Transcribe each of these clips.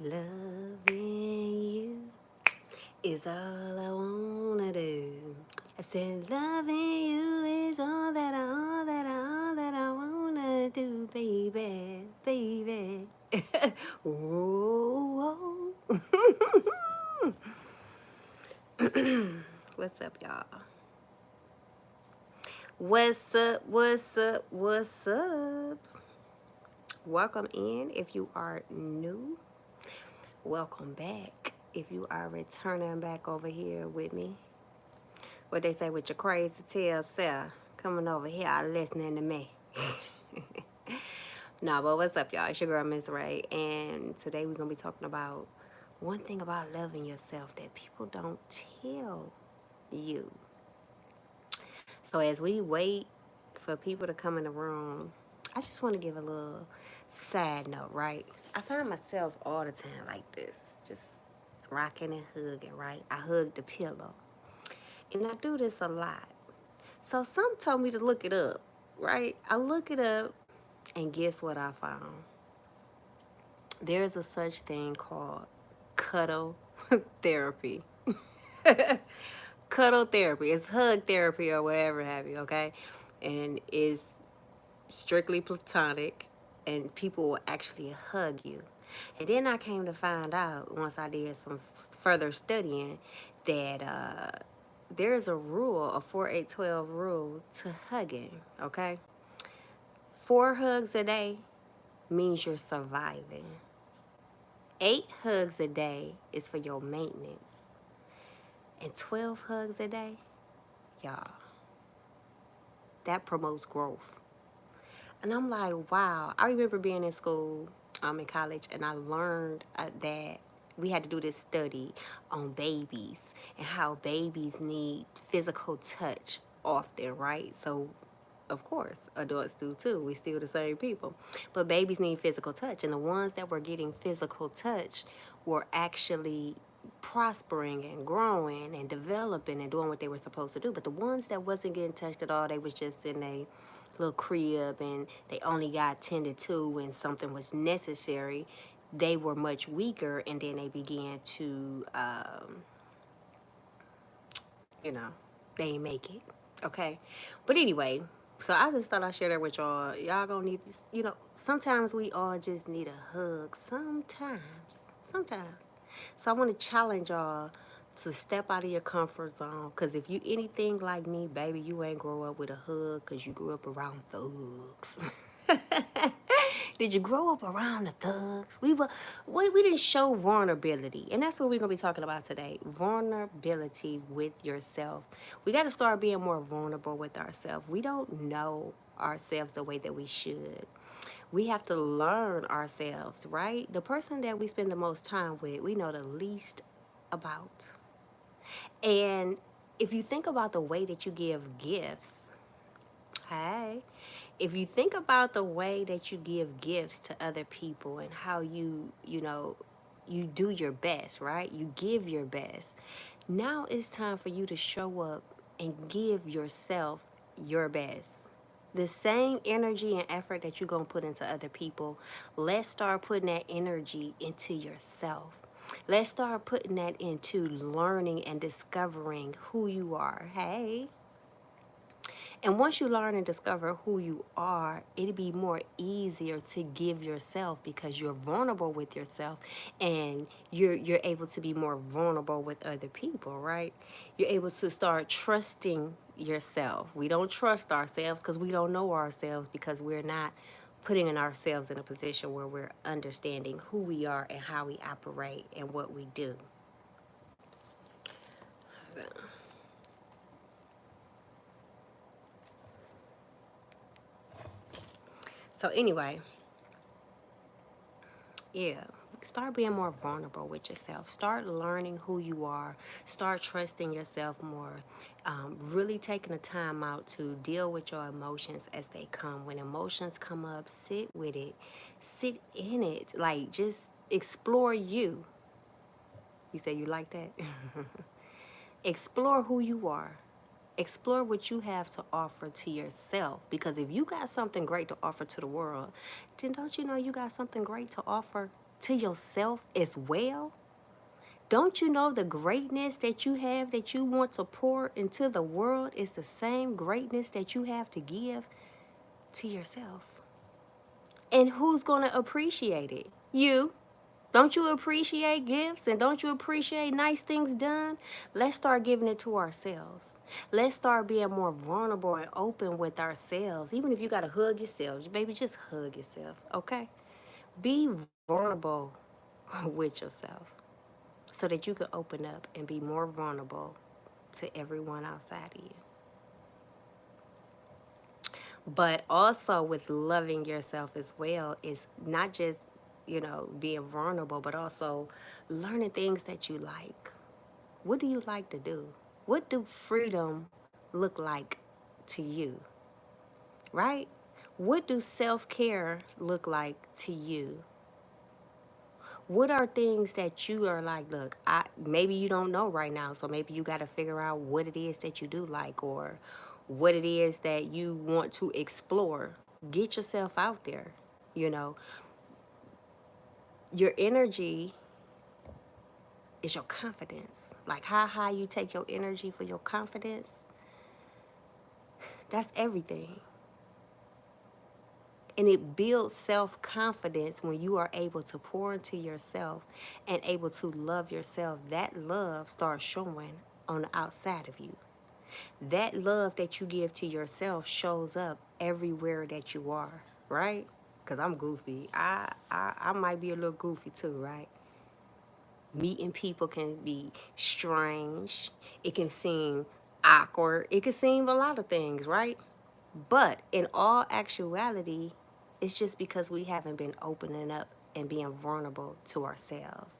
Loving you is all I wanna do. I said loving you is all that I wanna do, baby, baby. Whoa, whoa. What's up, y'all? What's up? What's up? What's up? Welcome in if you are new. Welcome back if you are returning back over here with me. What they say with your crazy tail self coming over here listening to me. No, but what's up, y'all? It's your girl, Miss Ray, and today we're gonna be talking about one thing about loving yourself that people don't tell you. So as we wait for people to come in the room, I just want to give a little side note, right? I find myself all the time like this, just rocking and hugging, right? I hug the pillow. And I do this a lot. So some told me to look it up, right? I look it up, and guess what I found? There's a such thing called cuddle therapy. Cuddle therapy. It's hug therapy or whatever have you, okay? And it's strictly platonic, and people will actually hug you. And then I came to find out, once I did some further studying, that there's a rule, a 4-8-12 rule to hugging, okay? 4 hugs a day means you're surviving. 8 hugs a day is for your maintenance. And 12 hugs a day, y'all, that promotes growth. And I'm like, wow. I remember being in school, in college, and I learned that we had to do this study on babies and how babies need physical touch often, right? So, of course, adults do too. We still the same people. But babies need physical touch. And the ones that were getting physical touch were actually prospering and growing and developing and doing what they were supposed to do. But the ones that wasn't getting touched at all, they was just in a little crib and they only got tended to when something was necessary. They were much weaker, and then they began to you know, they ain't make it. Okay. But anyway, so I just thought I'd share that with y'all. Y'all gonna need, sometimes we all just need a hug. Sometimes. Sometimes. So I want to challenge y'all to step out of your comfort zone. Because if you anything like me, baby, you ain't grow up with a hug because you grew up around thugs. Did you grow up around the thugs? We didn't show vulnerability, and that's what we're gonna be talking about today. Vulnerability with yourself. We got to start being more vulnerable with ourselves. We don't know ourselves the way that we should. We have to learn ourselves, right? The person that we spend the most time with, we know the least about. And if you think about the way that you give gifts, hey, if you think about the way that you give gifts to other people and how you do your best, right? You give your best. Now it's time for you to show up and give yourself your best. The same energy and effort that you're going to put into other people, let's start putting that energy into yourself. Let's start putting that into learning and discovering who you are. Hey, and once you learn and discover who you are, it'll be more easier to give yourself because you're vulnerable with yourself, and you're able to be more vulnerable with other people, right? You're able to start trusting yourself. We don't trust ourselves because we don't know ourselves, because we're not putting in ourselves in a position where we're understanding who we are and how we operate and what we do. So anyway, yeah, start being more vulnerable with yourself. Start learning who you are. Start trusting yourself more. Really taking the time out to deal with your emotions as they come. When emotions come up, sit with it. Sit in it. Like, just explore you. You say you like that? Explore who you are. Explore what you have to offer to yourself. Because if you got something great to offer to the world, then don't you know you got something great to offer to yourself as well? Don't you know the greatness that you have that you want to pour into the world is the same greatness that you have to give to yourself? And who's going to appreciate it? You. Don't you appreciate gifts and don't you appreciate nice things done? Let's start giving it to ourselves. Let's start being more vulnerable and open with ourselves. Even if you got to hug yourself, baby, just hug yourself, okay? Be vulnerable with yourself so that you can open up and be more vulnerable to everyone outside of you. But also with loving yourself as well is not just, being vulnerable, but also learning things that you like. What do you like to do? What do freedom look like to you? Right? What do self-care look like to you? What are things that you are like, look, maybe you don't know right now, so maybe you got to figure out what it is that you do like or what it is that you want to explore. Get yourself out there. You know, your energy is your confidence. Like how high you take your energy for your confidence, that's everything. And it builds self-confidence when you are able to pour into yourself and able to love yourself. That love starts showing on the outside of you. That love that you give to yourself shows up everywhere that you are, right? Because I'm goofy. I might be a little goofy too, right? Meeting people can be strange. It can seem awkward. It can seem a lot of things, right? But in all actuality, it's just because we haven't been opening up and being vulnerable to ourselves.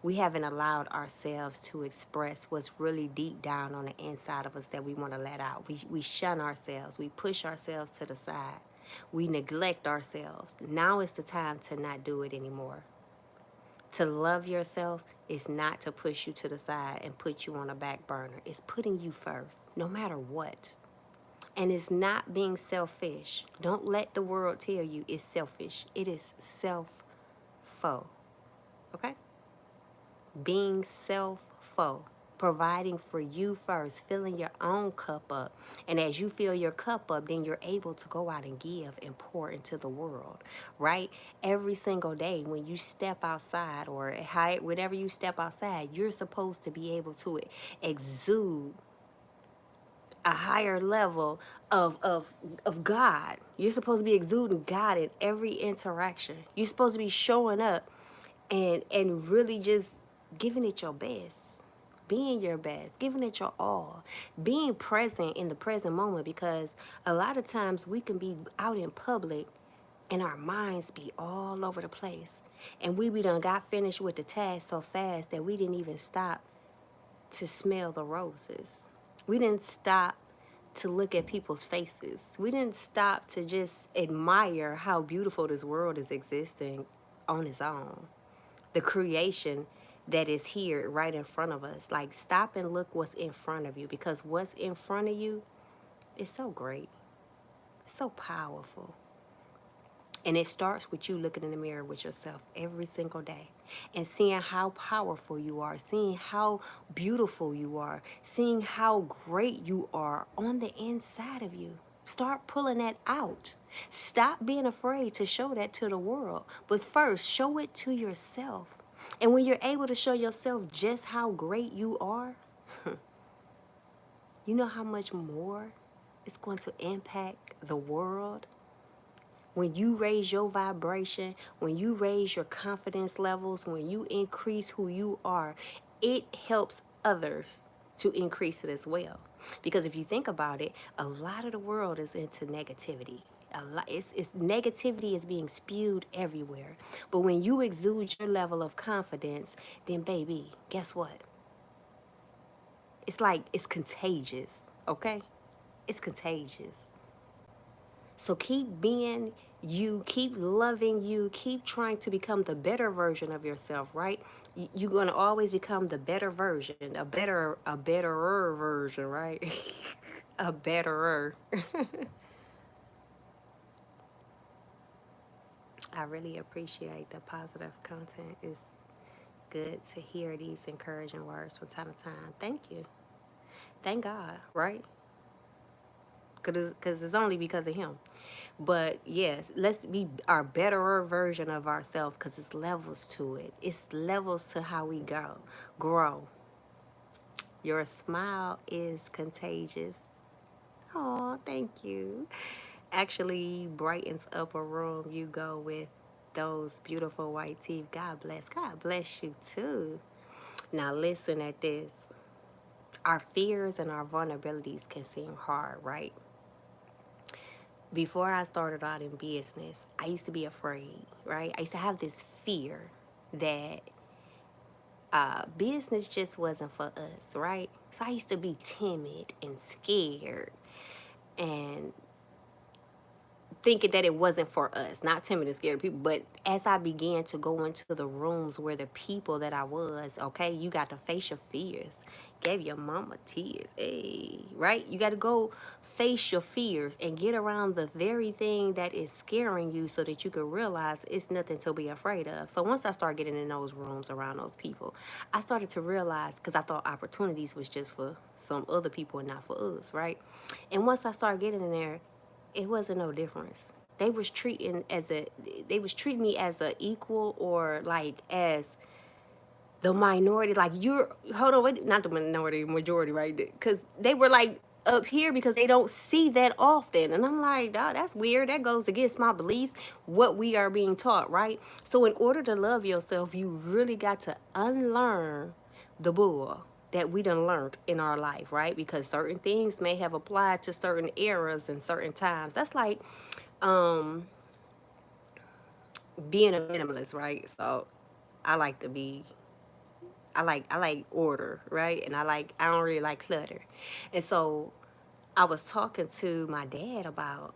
We haven't allowed ourselves to express what's really deep down on the inside of us that we want to let out. We shun ourselves. We push ourselves to the side. We neglect ourselves. Now is the time to not do it anymore. To love yourself is not to push you to the side and put you on a back burner. It's putting you first, no matter what. And it's not being selfish. Don't let the world tell you it's selfish. It is self-fo. Okay? Being self-fo. Providing for you first. Filling your own cup up. And as you fill your cup up, then you're able to go out and give and pour into the world. Right? Every single day when you step outside or whenever you step outside, you're supposed to be able to exude a higher level of God. You're supposed to be exuding God in every interaction. You're supposed to be showing up and really just giving it your best. Being your best, giving it your all, being present in the present moment, because a lot of times we can be out in public and our minds be all over the place. And we done got finished with the task so fast that we didn't even stop to smell the roses. We didn't stop to look at people's faces. We didn't stop to just admire how beautiful this world is existing on its own. The creation that is here right in front of us. Like, stop and look what's in front of you, because what's in front of you is so great. It's so powerful. And it starts with you looking in the mirror with yourself every single day and seeing how powerful you are, seeing how beautiful you are, seeing how great you are on the inside of you. Start pulling that out. Stop being afraid to show that to the world. But first, show it to yourself. And when you're able to show yourself just how great you are, you know how much more it's going to impact the world. When you raise your vibration, when you raise your confidence levels, when you increase who you are, it helps others to increase it as well. Because if you think about it, a lot of the world is into negativity. It's negativity is being spewed everywhere. But when you exude your level of confidence, then baby, guess what? It's like it's contagious, okay? It's contagious. So keep being you, keep loving you, keep trying to become the better version of yourself, right? You're going to always become the better version, a betterer version, right? A betterer. I really appreciate the positive content. It's good to hear these encouraging words from time to time. Thank you. Thank God, right? Because it's only because of Him. But yes, let's be our betterer version of ourselves because it's levels to it. It's levels to how we grow. Your smile is contagious. Oh, thank you. Actually brightens up a room you go with those beautiful white teeth. God bless. God bless you too. Now listen at this. Our fears and our vulnerabilities can seem hard, right? Before I started out in business, I used to be afraid, right? I used to have this fear that business just wasn't for us, right? So I used to be timid and scared and thinking that it wasn't for us, not timid and scared of people. But as I began to go into the rooms where the people that I was, okay, you got to face your fears. Gave your mama tears, hey, right? You got to go face your fears and get around the very thing that is scaring you so that you can realize it's nothing to be afraid of. So once I started getting in those rooms around those people, I started to realize, because I thought opportunities was just for some other people and not for us, right? And once I started getting in there, it wasn't no difference. They was they was treating me as a equal or like as the minority. Like you're hold on, wait, not the minority, majority, right? Because they were like up here because they don't see that often. And I'm like, dog, that's weird. That goes against my beliefs, what we are being taught, right? So in order to love yourself, you really got to unlearn the bull that we done learned in our life, right? Because certain things may have applied to certain eras and certain times. That's like um being a minimalist, right? So I like to be I like order, right? And I don't really like clutter. And so I was talking to my dad about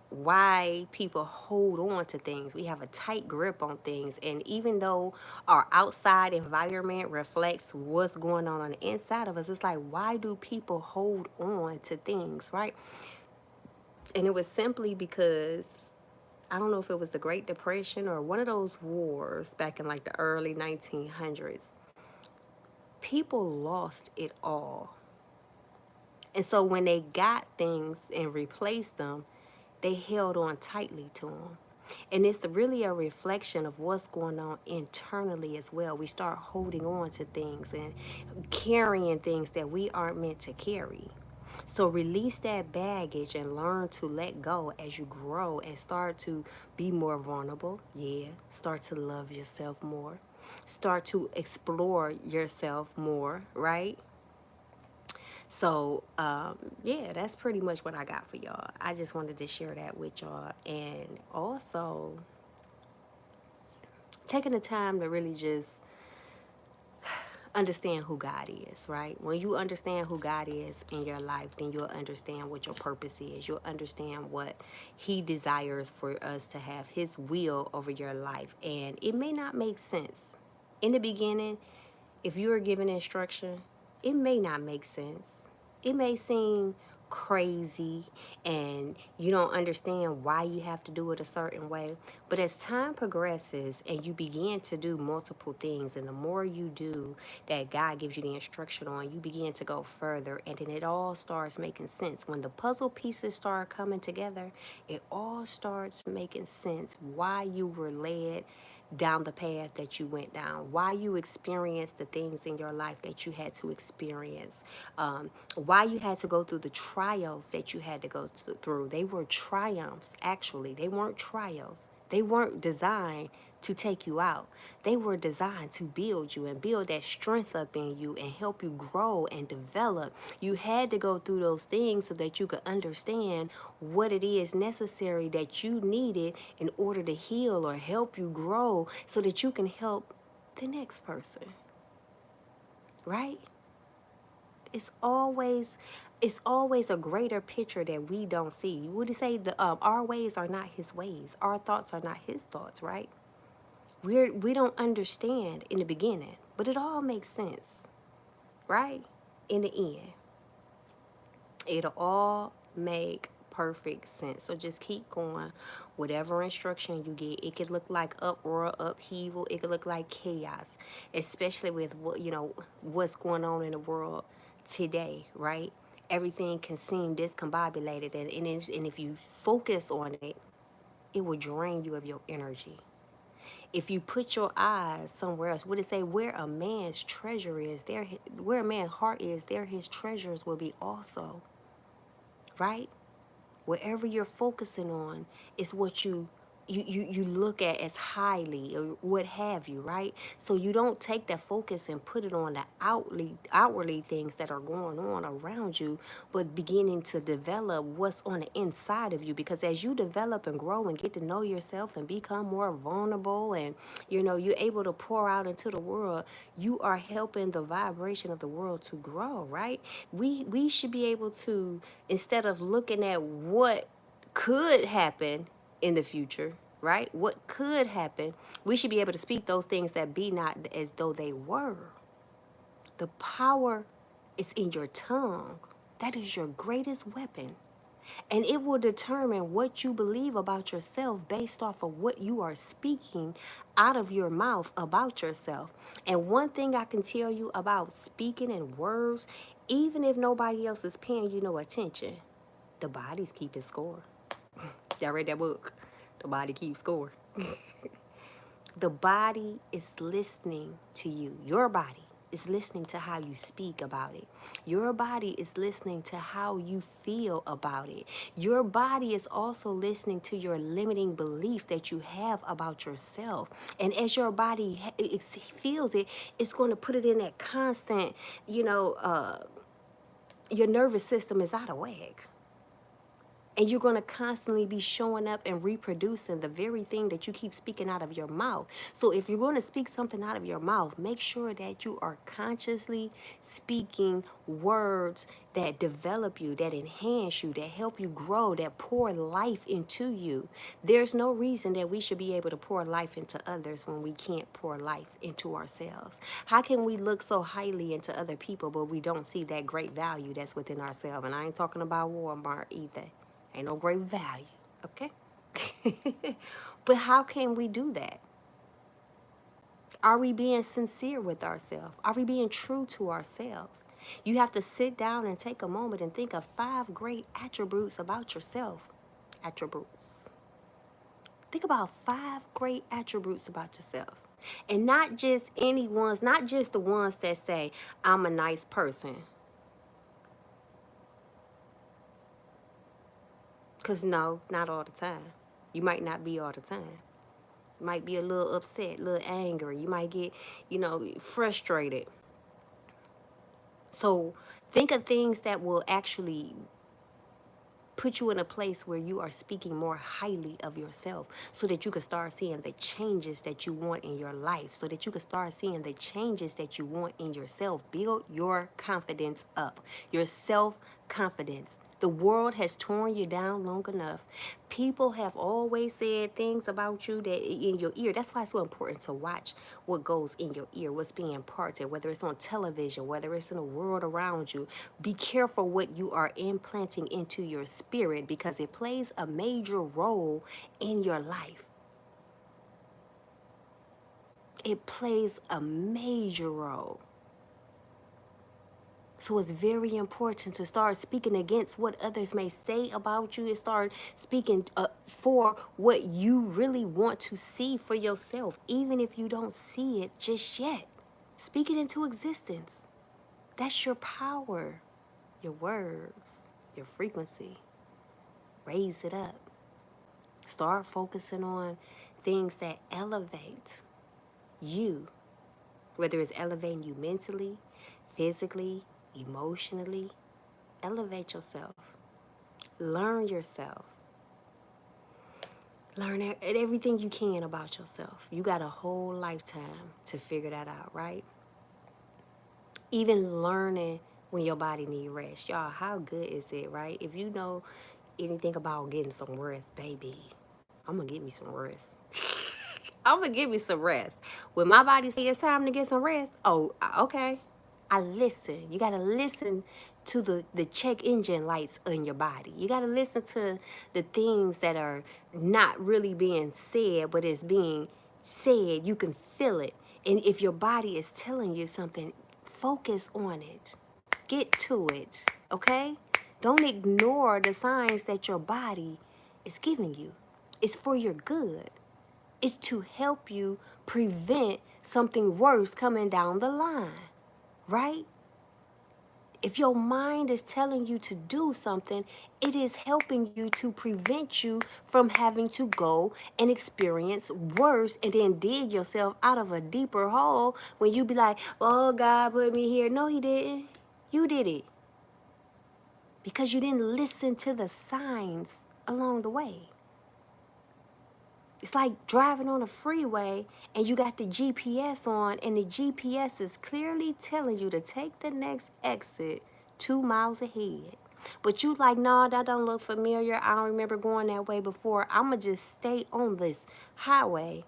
why people hold on to things. We have a tight grip on things. And even though our outside environment reflects what's going on the inside of us, it's like, why do people hold on to things, right? And it was simply because I don't know if it was the Great Depression or one of those wars back in like the early 1900s. People lost it all. And so when they got things and replaced them, they held on tightly to them. And it's really a reflection of what's going on internally as well. We start holding on to things and carrying things that we aren't meant to carry. So release that baggage and learn to let go as you grow and start to be more vulnerable. Yeah. Start to love yourself more. Start to explore yourself more, right? So, yeah, that's pretty much what I got for y'all. I just wanted to share that with y'all. And also, taking the time to really just understand who God is, right? When you understand who God is in your life, then you'll understand what your purpose is. You'll understand what He desires for us to have, His will over your life. And it may not make sense. In the beginning, if you are given instruction, it may not make sense. It may seem crazy and you don't understand why you have to do it a certain way. But as time progresses and you begin to do multiple things, and the more you do that God gives you the instruction on, you begin to go further, and then it all starts making sense. When the puzzle pieces start coming together, it all starts making sense why you were led down the path that you went down, why you experienced the things in your life that you had to experience, why you had to go through the trials that you had to go through. They were triumphs, actually. They weren't trials. They weren't designed to take you out. They were designed to build you and build that strength up in you and help you grow and develop. You had to go through those things so that you could understand what it is necessary that you needed in order to heal or help you grow so that you can help the next person. Right? It's always a greater picture that we don't see. Would you say our ways are not His ways? Our thoughts are not His thoughts, right? We don't understand in the beginning, but it all makes sense, right? In the end, it'll all make perfect sense. So just keep going. Whatever instruction you get, it could look like uproar, upheaval. It could look like chaos, especially with what what's going on in the world today, right? Everything can seem discombobulated, and if you focus on it, it will drain you of your energy. If you put your eyes somewhere else, what it say? Where a man's treasure is, where a man's heart is, there his treasures will be also. Right? Wherever you're focusing on is what you look at as highly or what have you, right? So you don't take that focus and put it on the outwardly things that are going on around you, but beginning to develop what's on the inside of you. Because as you develop and grow and get to know yourself and become more vulnerable, and you're able to pour out into the world, you are helping the vibration of the world to grow, right? We should be able to, instead of looking at what could happen in the future, right? What could happen, we should be able to speak those things that be not as though they were. The power is in your tongue. That is your greatest weapon. And it will determine what you believe about yourself based off of what you are speaking out of your mouth about yourself. And one thing I can tell you about speaking in words, even if nobody else is paying you no attention, the body's keeping score. Y'all read that book? The body keeps score. The body is listening to you. Your body is listening to how you speak about it. Your body is listening to how you feel about it. Your body is also listening to your limiting belief that you have about yourself. And as your body feels it, it's going to put it in that constant, your nervous system is out of whack. And you're going to constantly be showing up and reproducing the very thing that you keep speaking out of your mouth. So if you're going to speak something out of your mouth, make sure that you are consciously speaking words that develop you, that enhance you, that help you grow, that pour life into you. There's no reason that we should be able to pour life into others when we can't pour life into ourselves. How can we look so highly into other people, but we don't see that great value that's within ourselves? And I ain't talking about Walmart either. Ain't no great value, okay? But how can we do that? Are we being sincere with ourselves? Are we being true to ourselves? You have to sit down and take a moment and think of 5 great attributes about yourself. Attributes. Think about 5 great attributes about yourself. And not just any ones, not just the ones that say, I'm a nice person. Because no, not all the time. You might not be all the time. You might be a little upset, a little angry. You might get, frustrated. So think of things that will actually put you in a place where you are speaking more highly of yourself, so that you can start seeing the changes that you want in your life, so that you can start seeing the changes that you want in yourself. Build your confidence up, your self-confidence. The world has torn you down long enough. People have always said things about you that in your ear. That's why it's so important to watch what goes in your ear, what's being imparted, whether it's on television, whether it's in the world around you. Be careful what you are implanting into your spirit, because it plays a major role in your life. It plays a major role. So it's very important to start speaking against what others may say about you, and start speaking for what you really want to see for yourself, even if you don't see it just yet. Speak it into existence. That's your power, your words, your frequency. Raise it up. Start focusing on things that elevate you, whether it's elevating you mentally, physically, emotionally. Elevate yourself. Learn yourself. Learn everything you can about yourself. You got a whole lifetime to figure that out, right? Even learning when your body needs rest. Y'all, how good is it, right? If you know anything about getting some rest, baby, I'm going to get me some rest. I'm going to give me some rest. When my body says it's time to get some rest, oh, okay. I listen. You got to listen to the check engine lights in your body. You got to listen to the things that are not really being said, but it's being said. You can feel it. And if your body is telling you something, focus on it. Get to it, okay? Don't ignore the signs that your body is giving you. It's for your good. It's to help you prevent something worse coming down the line, right? If your mind is telling you to do something, it is helping you to prevent you from having to go and experience worse and then dig yourself out of a deeper hole when you be like, oh, God put me here. No, he didn't. You did it because you didn't listen to the signs along the way. It's like driving on a freeway and you got the GPS on and the GPS is clearly telling you to take the next exit 2 miles ahead. But you like, no, that don't look familiar. I don't remember going that way before. I'ma just stay on this highway,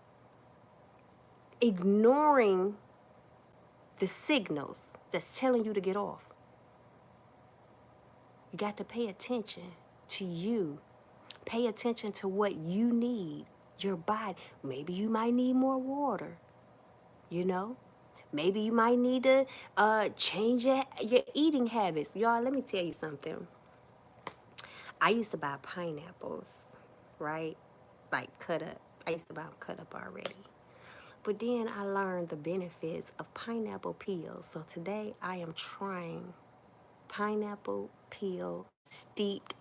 ignoring the signals that's telling you to get off. You got to pay attention to you. Pay attention to what you need. Your body. Maybe you might need more water, you know? Maybe you might need to change your eating habits. Y'all, let me tell you something. I used to buy pineapples, right? Like cut up. I used to buy them cut up already. But then I learned the benefits of pineapple peels. So today I am trying pineapple peel steeped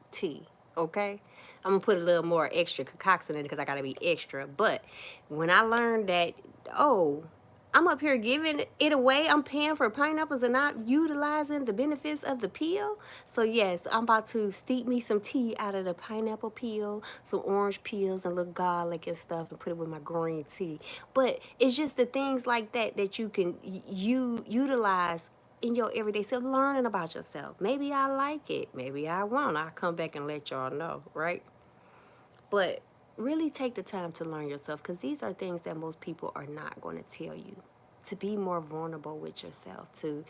tea. Okay, I'm gonna put a little more extra concoction in it because I gotta be extra. But when I learned that, oh, I'm up here giving it away, I'm paying for pineapples and not utilizing the benefits of the peel. So yes, I'm about to steep me some tea out of the pineapple peel, some orange peels and little garlic and stuff, and put it with my green tea. But it's just the things like that that you can utilize in your everyday self, learning about yourself. Maybe I like it, maybe I won't. I'll come back and let y'all know, right? But really take the time to learn yourself, because these are things that most people are not going to tell you. To be more vulnerable with yourself, to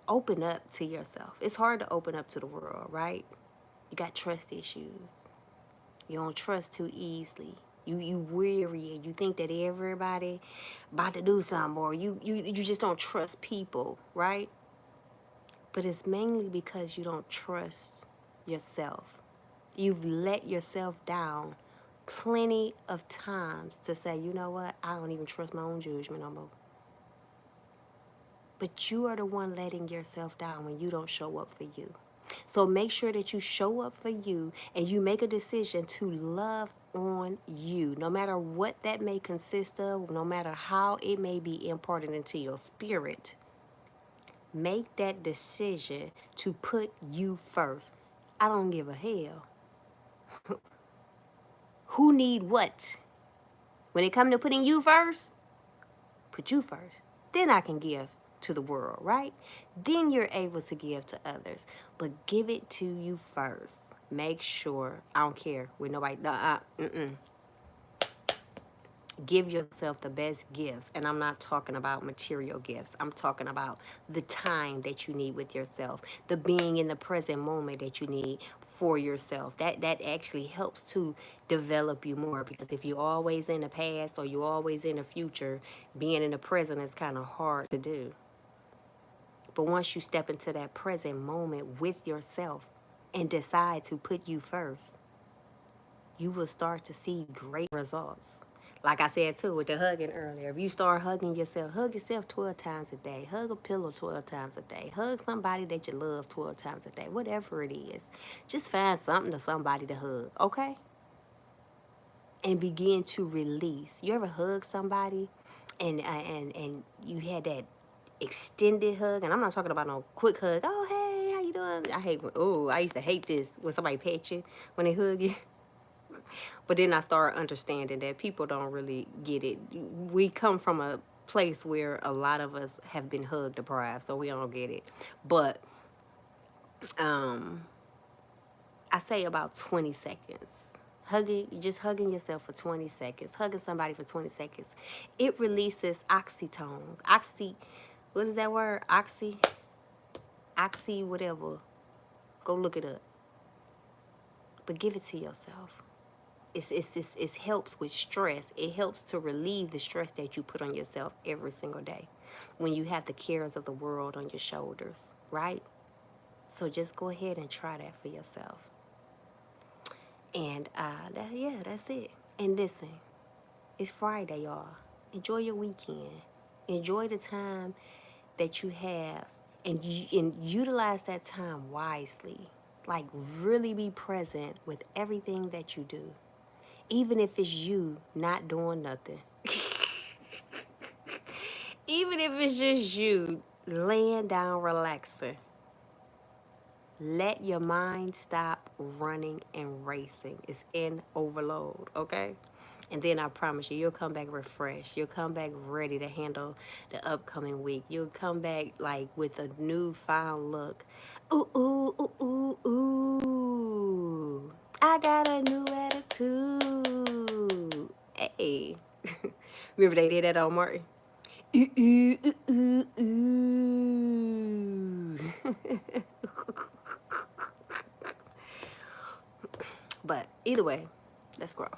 open up to yourself. It's hard to open up to the world, right? You got trust issues. You don't trust too easily. You weary and you think that everybody about to do something, or you just don't trust people, right? But it's mainly because you don't trust yourself. You've let yourself down plenty of times to say, you know what, I don't even trust my own judgment no more. But you are the one letting yourself down when you don't show up for you. So make sure that you show up for you and you make a decision to love on you, no matter what that may consist of, no matter how it may be imparted into your spirit. Make that decision to put you first. I don't give a hell. Who need what? When it comes to putting you first, put you first. Then I can give to the world, right? Then you're able to give to others. But give it to you first. Make sure, I don't care with nobody, give yourself the best gifts. And I'm not talking about material gifts. I'm talking about the time that you need with yourself, the being in the present moment that you need for yourself. That actually helps to develop you more, because if you're always in the past or you're always in the future, being in the present is kind of hard to do. But once you step into that present moment with yourself and decide to put you first, you will start to see great results. Like I said too with the hugging earlier, if you start hugging yourself, hug yourself 12 times a day, hug a pillow 12 times a day, hug somebody that you love 12 times a day, whatever it is. Just find something to somebody to hug, okay? And begin to release. You ever hug somebody and you had that extended hug? And I'm not talking about no quick hug. Oh, hey, how you doing? I used to hate this when somebody pet you, when they hug you. But then I started understanding that people don't really get it. We come from a place where a lot of us have been hug deprived, so we don't get it. But I say about 20 seconds. Just hugging yourself for 20 seconds, hugging somebody for 20 seconds. It releases oxytones. what is that word? Oxy, whatever. Go look it up. But give it to yourself. It helps with stress. It helps to relieve the stress that you put on yourself every single day when you have the cares of the world on your shoulders, right? So just go ahead and try that for yourself. And that's it. And listen, it's Friday, y'all. Enjoy your weekend. Enjoy the time that you have, and utilize that time wisely. Like, really be present with everything that you do, even if it's you not doing nothing. Even if it's just you laying down relaxing. Let your mind stop running and racing. It's in overload, okay? And then I promise you, you'll come back refreshed. You'll come back ready to handle the upcoming week. You'll come back like with a newfound look. Ooh, ooh, ooh, ooh, ooh. I got a new attitude. Hey. Remember they did that on Martin? Ooh, ooh, ooh, ooh, ooh. But either way, let's grow.